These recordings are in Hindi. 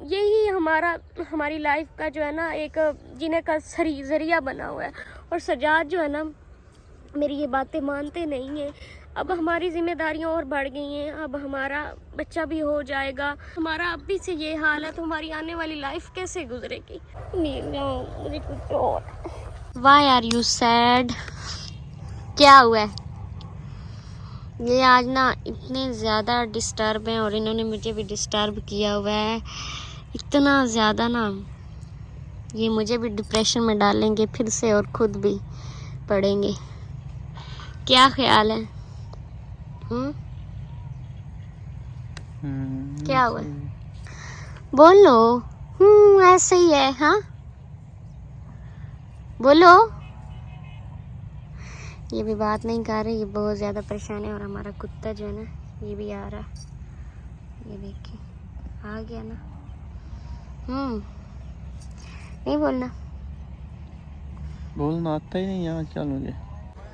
यही हमारी लाइफ का जो है ना एक जीने का जरिया बना हुआ है। और सजाद जो है ना मेरी ये बातें मानते नहीं हैं। अब हमारी जिम्मेदारियां और बढ़ गई हैं, अब हमारा बच्चा भी हो जाएगा, हमारा अभी से ये हाल है तो हमारी आने वाली लाइफ कैसे गुजरेगी। मुझे कुछ और। Why are you sad? क्या हुआ है? ये आज ना इतने ज़्यादा डिस्टर्ब हैं और इन्होंने मुझे भी डिस्टर्ब किया हुआ है इतना ज़्यादा ना, ये मुझे भी डिप्रेशन में डालेंगे फिर से और ख़ुद भी पढ़ेंगे। क्या ख्याल है? क्या हुआ? बोलो। ऐसे ही है। हाँ बोलो। ये भी बात नहीं कर रही, ये बहुत ज़्यादा परेशान है। और हमारा कुत्ता जो है ना ये भी आ रहा, ये देखिए आ गया ना। नहीं बोलना आता ही नहीं है। क्या मुझे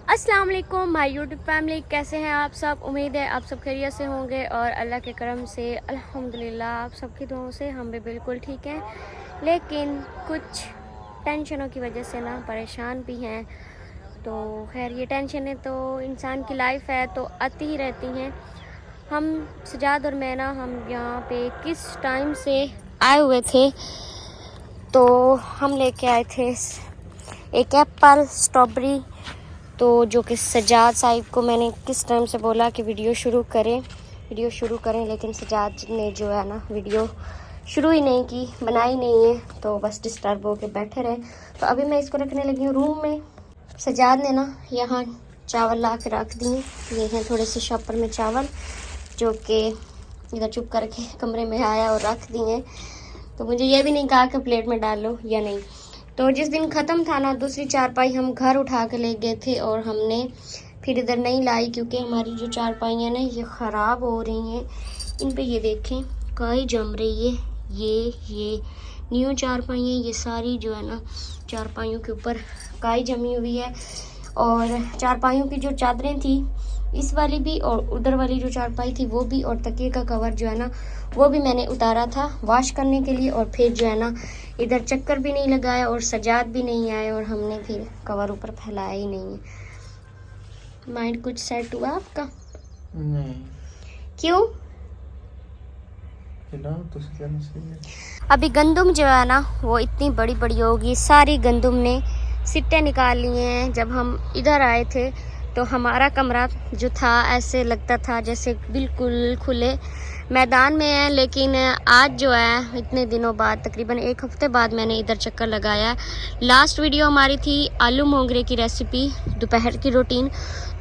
अस्सलाम वालेकुम माय यूट्यूब फैमिली, कैसे हैं आप सब? उम्मीद है आप सब खैरियत से होंगे और अल्लाह के करम से अल्हम्दुलिल्लाह आप सबकी दुआओं से हम भी बिल्कुल ठीक हैं। लेकिन कुछ टेंशनों की वजह से ना परेशान भी हैं। तो खैर ये टेंशनें तो इंसान की लाइफ है तो आती ही रहती हैं। हम सजाद और मैं ना हम यहाँ पे किस टाइम से आए हुए थे, तो हम लेके आए थे एक एप्पल स्ट्रॉबेरी। तो जो कि सजाद साहिब को मैंने किस टाइम से बोला कि वीडियो शुरू करें, लेकिन सजाद ने जो है ना वीडियो शुरू ही नहीं की, बनाई नहीं है, तो बस डिस्टर्ब होके बैठे रहे। तो अभी मैं इसको रखने लगी हूँ रूम में। सजाद ने ना यहाँ चावल ला के रख दिए। ये हैं थोड़े से शॉपर में चावल जो कि इधर चुप करके कमरे में आया और रख दिए। तो मुझे ये भी नहीं कहा कि प्लेट में डाल लो या नहीं। तो जिस दिन ख़त्म था ना दूसरी चारपाई हम घर उठा के ले गए थे और हमने फिर इधर नहीं लाई, क्योंकि हमारी जो चारपाइयाँ ना ये ख़राब हो रही हैं। इन पे ये देखें काई जम रही है। ये न्यू चारपाइयाँ ये सारी जो है ना चारपाइयों के ऊपर काई जमी हुई है। और चारपाइयों की जो चादरें थी इस वाली भी और उधर वाली जो चारपाई थी वो भी, और तकिए का कवर जो है ना वो भी मैंने उतारा था वॉश करने के लिए। और फिर जो है ना इधर चक्कर भी नहीं लगाया और सजाद भी नहीं आए और हमने फिर कवर ऊपर फैलाया ही नहीं है। माइंड कुछ सेट हुआ आपका? नहीं। क्यों? तो अभी गंदुम जो है ना वो इतनी बड़ी बड़ी होगी, सारी गंदुम ने सिट्टे निकाल लिए हैं। जब हम इधर आए थे तो हमारा कमरा जो था ऐसे लगता था जैसे बिल्कुल खुले मैदान में है। लेकिन आज जो है इतने दिनों बाद, तकरीबन एक हफ्ते बाद मैंने इधर चक्कर लगाया। लास्ट वीडियो हमारी थी आलू मोंगरे की रेसिपी, दोपहर की रूटीन।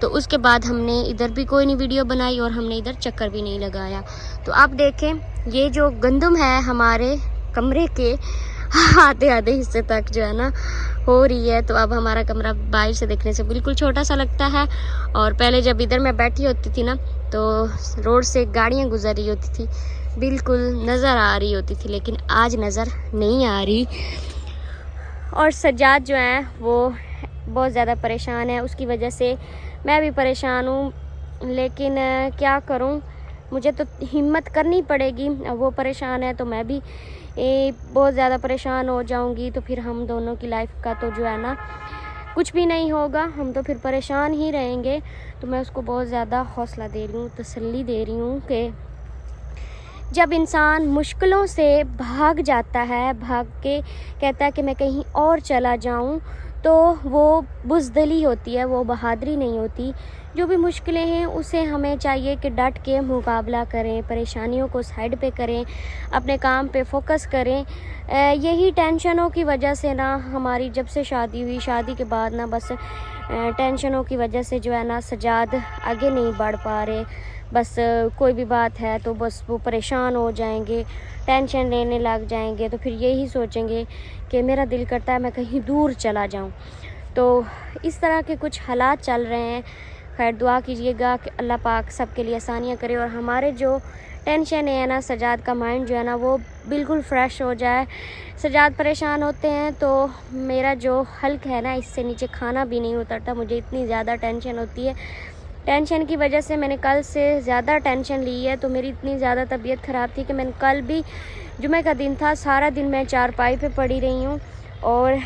तो उसके बाद हमने इधर भी कोई नहीं वीडियो बनाई और हमने इधर चक्कर भी नहीं लगाया। तो आप देखें ये जो गंदम है हमारे कमरे के आधे हिस्से तक जो है ना हो रही है। तो अब हमारा कमरा बाहर से देखने से बिल्कुल छोटा सा लगता है। और पहले जब इधर मैं बैठी होती थी ना तो रोड से गाड़ियाँ गुजर रही होती थी, बिल्कुल नज़र आ रही होती थी, लेकिन आज नज़र नहीं आ रही। और सजाद जो है वो बहुत ज़्यादा परेशान है, उसकी वजह से मैं भी परेशान हूँ। लेकिन क्या करूँ, मुझे तो हिम्मत करनी पड़ेगी। वो परेशान है तो मैं भी बहुत ज़्यादा परेशान हो जाऊंगी। तो फिर हम दोनों की लाइफ का तो जो है ना कुछ भी नहीं होगा, हम तो फिर परेशान ही रहेंगे। तो मैं उसको बहुत ज़्यादा हौसला दे रही हूँ, तसल्ली दे रही हूँ कि जब इंसान मुश्किलों से भाग जाता है, भाग के कहता है कि मैं कहीं और चला जाऊँ, तो वो बुज़दिली होती है, वो बहादुरी नहीं होती। जो भी मुश्किलें हैं उसे हमें चाहिए कि डट के मुकाबला करें, परेशानियों को साइड पे करें, अपने काम पे फोकस करें। यही टेंशनों की वजह से ना हमारी जब से शादी हुई, शादी के बाद ना बस टेंशनों की वजह से जो है ना सजाद आगे नहीं बढ़ पा रहे। बस कोई भी बात है तो बस वो परेशान हो जाएंगे, टेंशन लेने लग जाएंगे। तो फिर यही सोचेंगे कि मेरा दिल करता है मैं कहीं दूर चला जाऊं। तो इस तरह के कुछ हालात चल रहे हैं। खैर दुआ कीजिएगा कि अल्लाह पाक सबके लिए आसानियाँ करे और हमारे जो टेंशन है ना सजाद का माइंड जो है ना वो बिल्कुल फ्रेश हो जाए। सजाद परेशान होते हैं तो मेरा जो हल्क है ना इससे नीचे खाना भी नहीं उतरता, मुझे इतनी ज़्यादा टेंशन होती है। टेंशन की वजह से मैंने कल से ज़्यादा टेंशन ली है। तो मेरी इतनी ज़्यादा तबीयत ख़राब थी कि मैंने कल भी जुमे का दिन था, सारा दिन मैं चारपाई पे पड़ी रही हूँ और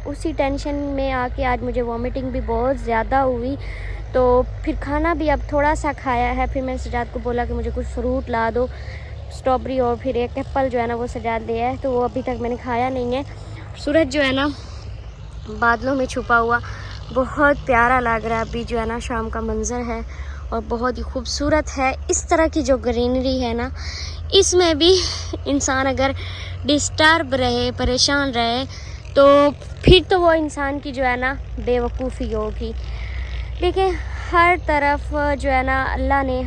उसी टेंशन में आके आज मुझे वॉमिटिंग भी बहुत ज़्यादा हुई। तो फिर खाना भी अब थोड़ा सा खाया है। फिर मैंने सजाद को बोला कि मुझे कुछ फ्रूट ला दो, स्ट्रॉबेरी और फिर एक एप्पल जो है ना वो सजाद लिया है, तो वो अभी तक मैंने खाया नहीं है। सूरज जो है ना बादलों में छुपा हुआ बहुत प्यारा लग रहा है। अभी जो है ना शाम का मंज़र है और बहुत ही खूबसूरत है। इस तरह की जो ग्रीनरी है ना, इसमें भी इंसान अगर डिस्टर्ब रहे, परेशान रहे, तो फिर तो वो इंसान की जो है ना बेवकूफ़ी होगी। देखिए हर तरफ जो है ना अल्लाह ने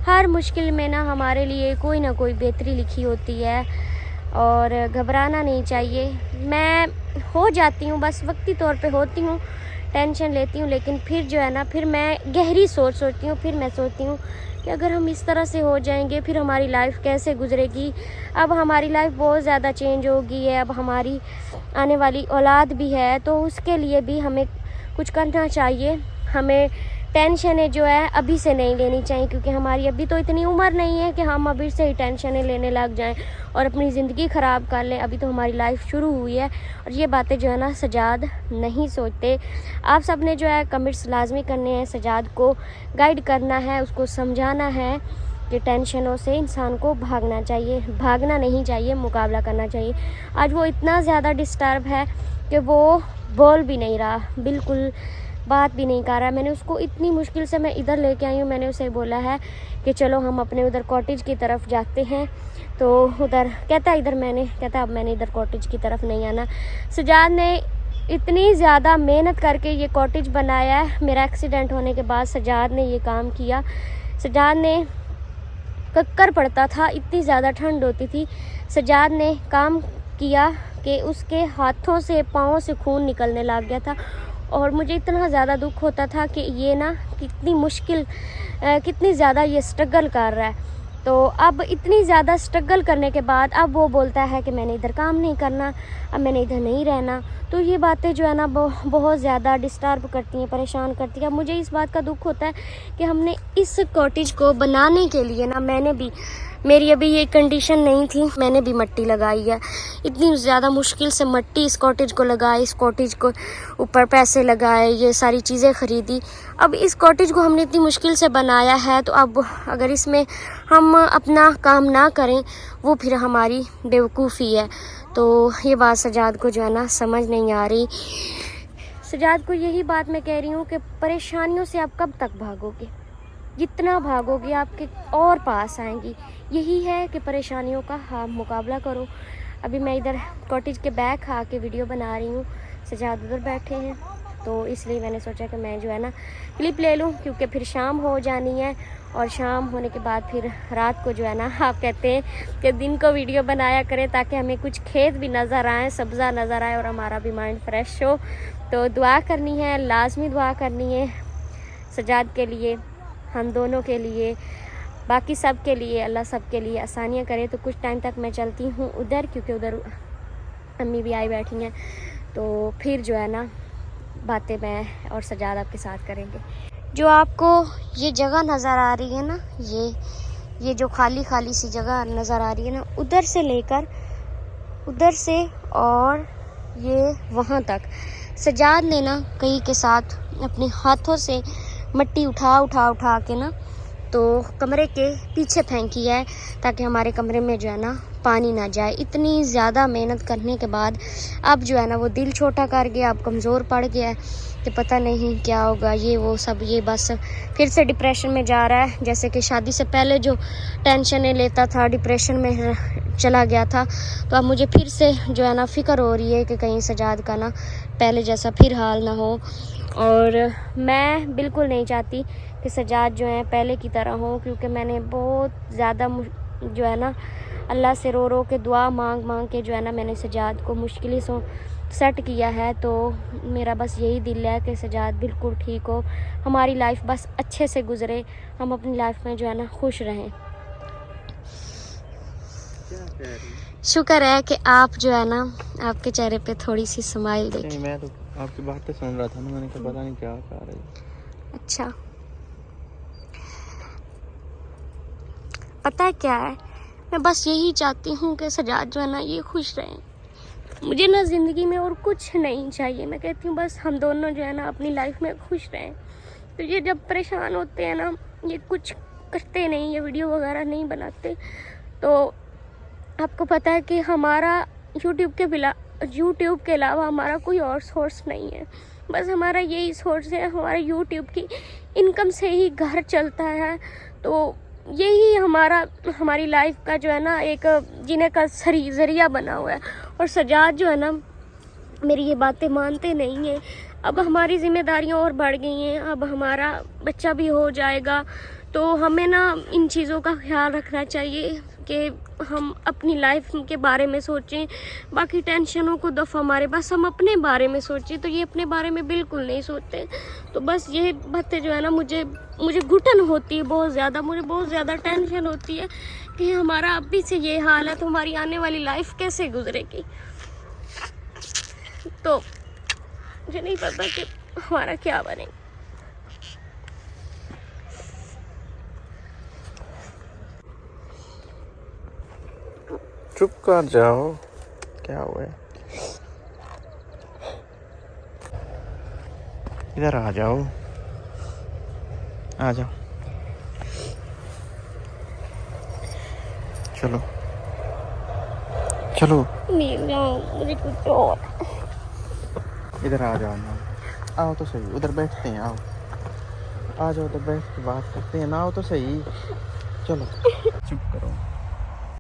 हर मुश्किल में ना हमारे लिए कोई ना कोई बेहतरी लिखी होती है और घबराना नहीं चाहिए। मैं हो जाती हूँ, बस वक्ती तौर पे होती हूँ, टेंशन लेती हूँ, लेकिन फिर जो है ना फिर मैं गहरी सोचती हूँ। फिर मैं सोचती हूँ कि अगर हम इस तरह से हो जाएंगे फिर हमारी लाइफ कैसे गुजरेगी। अब हमारी लाइफ बहुत ज़्यादा चेंज हो गई है, अब हमारी आने वाली औलाद भी है, तो उसके लिए भी हमें कुछ करना चाहिए। हमें टेंशनें जो है अभी से नहीं लेनी चाहिए, क्योंकि हमारी अभी तो इतनी उम्र नहीं है कि हम अभी से ही टेंशनें लेने लग जाएं और अपनी ज़िंदगी ख़राब कर लें। अभी तो हमारी लाइफ शुरू हुई है और ये बातें जो है ना सजाद नहीं सोचते। आप सब ने जो है कमेंट्स लाजमी करने हैं, सजाद को गाइड करना है, उसको समझाना है कि टेंशनों से इंसान को भागना चाहिए, भागना नहीं चाहिए, मुकाबला करना चाहिए। आज वो इतना ज़्यादा डिस्टर्ब है कि वो बोल भी नहीं रहा, बिल्कुल बात भी नहीं कर रहा। मैंने उसको इतनी मुश्किल से मैं इधर लेके आई हूँ। मैंने उसे बोला है कि चलो हम अपने उधर कॉटेज की तरफ जाते हैं, तो उधर कहता अब मैंने इधर कॉटेज की तरफ नहीं आना। सजाद ने इतनी ज़्यादा मेहनत करके ये कॉटेज बनाया है। मेरा एक्सीडेंट होने के बाद सजाद ने ये काम किया। सजाद ने कक्कर पड़ता था, इतनी ज़्यादा ठंड होती थी, सजाद ने काम किया कि उसके हाथों से पाँव से खून निकलने लग गया था और मुझे इतना ज़्यादा दुख होता था कि ये ना कितनी ज़्यादा ये स्ट्रगल कर रहा है। तो अब इतनी ज़्यादा स्ट्रगल करने के बाद अब वो बोलता है कि मैंने इधर काम नहीं करना, अब मैंने इधर नहीं रहना। तो ये बातें जो है ना बहुत ज़्यादा डिस्टर्ब करती हैं, परेशान करती हैं। मुझे इस बात का दुख होता है कि हमने इस कॉटेज को बनाने के लिए ना मेरी अभी ये कंडीशन नहीं थी, मैंने भी मट्टी लगाई है। इतनी ज़्यादा मुश्किल से मट्टी इस कॉटेज को लगाई, इस कॉटेज को ऊपर पैसे लगाए, ये सारी चीज़ें ख़रीदी। अब इस कॉटेज को हमने इतनी मुश्किल से बनाया है, तो अब अगर इसमें हम अपना काम ना करें वो फिर हमारी बेवकूफ़ी है। तो ये बात सजाद को जो है ना समझ नहीं आ रही। सजाद को यही बात मैं कह रही हूँ कि परेशानियों से आप कब तक भागोगे, जितना भागोगे आपके और पास आएंगी। यही है कि परेशानियों का हाँ मुकाबला करो। अभी मैं इधर कॉटेज के बैक आके वीडियो बना रही हूँ, सजाद उधर बैठे हैं, तो इसलिए मैंने सोचा कि मैं जो है ना क्लिप ले लूँ, क्योंकि फिर शाम हो जानी है और शाम होने के बाद फिर रात को जो है ना आप कहते हैं कि दिन को वीडियो बनाया करें ताकि हमें कुछ खेत भी नज़र आए, सब्ज़ा नज़र आए और हमारा भी माइंड फ्रेश हो। तो दुआ करनी है, लाजमी दुआ करनी है सजाद के लिए, हम दोनों के लिए, बाकी सब के लिए। अल्लाह सब के लिए आसानियाँ करे। तो कुछ टाइम तक मैं चलती हूँ उधर, क्योंकि उधर अम्मी भी आई बैठी हैं, तो फिर जो है ना बातें मैं और सजाद आपके साथ करेंगे। जो आपको ये जगह नज़र आ रही है ना, ये जो खाली खाली सी जगह नज़र आ रही है ना, उधर से लेकर उधर से और ये वहाँ तक सजाद ने ना कई के साथ अपने हाथों से मट्टी उठा के ना तो कमरे के पीछे फेंकी है, ताकि हमारे कमरे में जो है ना पानी ना जाए। इतनी ज़्यादा मेहनत करने के बाद अब जो है ना वो दिल छोटा कर गया, अब कमज़ोर पड़ गया है कि पता नहीं क्या होगा, ये वो सब, ये बस फिर से डिप्रेशन में जा रहा है। जैसे कि शादी से पहले जो टेंशनें लेता था, डिप्रेशन में चला गया था, तो अब मुझे फिर से जो है ना फ़िक्र हो रही है कि कहीं सजाद का ना पहले जैसा फिर हाल ना हो। और मैं बिल्कुल नहीं चाहती कि सजाद जो है पहले की तरह हो, क्योंकि मैंने बहुत ज़्यादा जो है ना अल्लाह से रो रो के दुआ मांग के जो है ना मैंने सजाद को मुश्किल से सेट किया है। तो मेरा बस यही दिल है कि सजाद बिल्कुल ठीक हो, हमारी लाइफ बस अच्छे से गुजरे, हम अपनी लाइफ में जो है ना खुश रहें। शुक्र है कि आप जो है ना आपके चेहरे पे थोड़ी सी स्माइल देखी। मैं तो आपकी बात तो सुन रहा था ना, मैंने कहा पता नहीं क्या कह रही। अच्छा, पता है क्या है, मैं बस यही चाहती हूँ कि सजाद जो है ना ये खुश रहें। मुझे ना ज़िंदगी में और कुछ नहीं चाहिए। मैं कहती हूँ बस हम दोनों जो है ना अपनी लाइफ में खुश रहें। तो ये जब परेशान होते हैं ना, ये कुछ करते नहीं, ये वीडियो वगैरह नहीं बनाते। तो आपको पता है कि हमारा यूट्यूब के अलावा हमारा कोई और सोर्स नहीं है। बस हमारा यही सोर्स है, हमारा यूट्यूब की इनकम से ही घर चलता है। तो यही हमारी लाइफ का जो है ना एक जीने का ज़रिया बना हुआ है। और सजाद जो है ना मेरी ये बातें मानते नहीं है। अब हमारी जिम्मेदारियां और बढ़ गई हैं, अब हमारा बच्चा भी हो जाएगा। तो हमें ना इन चीज़ों का ख्याल रखना चाहिए कि हम अपनी लाइफ के बारे में सोचें, बाकी टेंशनों को दफ़ा मारे, बस हम अपने बारे में सोचें। तो ये अपने बारे में बिल्कुल नहीं सोचते। तो बस ये बातें जो है ना मुझे घुटन होती है बहुत ज़्यादा, मुझे बहुत ज़्यादा टेंशन होती है कि हमारा अभी से ये हाल है तो हमारी आने वाली लाइफ कैसे गुजरेगी। तो मुझे नहीं पता कि हमारा क्या बनेगा। चुप कर जाओ, क्या हुआ है? इधर आ जाओ, आ जाओ, चलो चलो नहीं जाओ, मुझे कुछ और। इधर आ जाओ ना, आओ तो सही, उधर बैठते हैं, आओ आ जाओ, उधर बैठ के बात करते हैं ना, आओ तो सही, चलो चुप करो।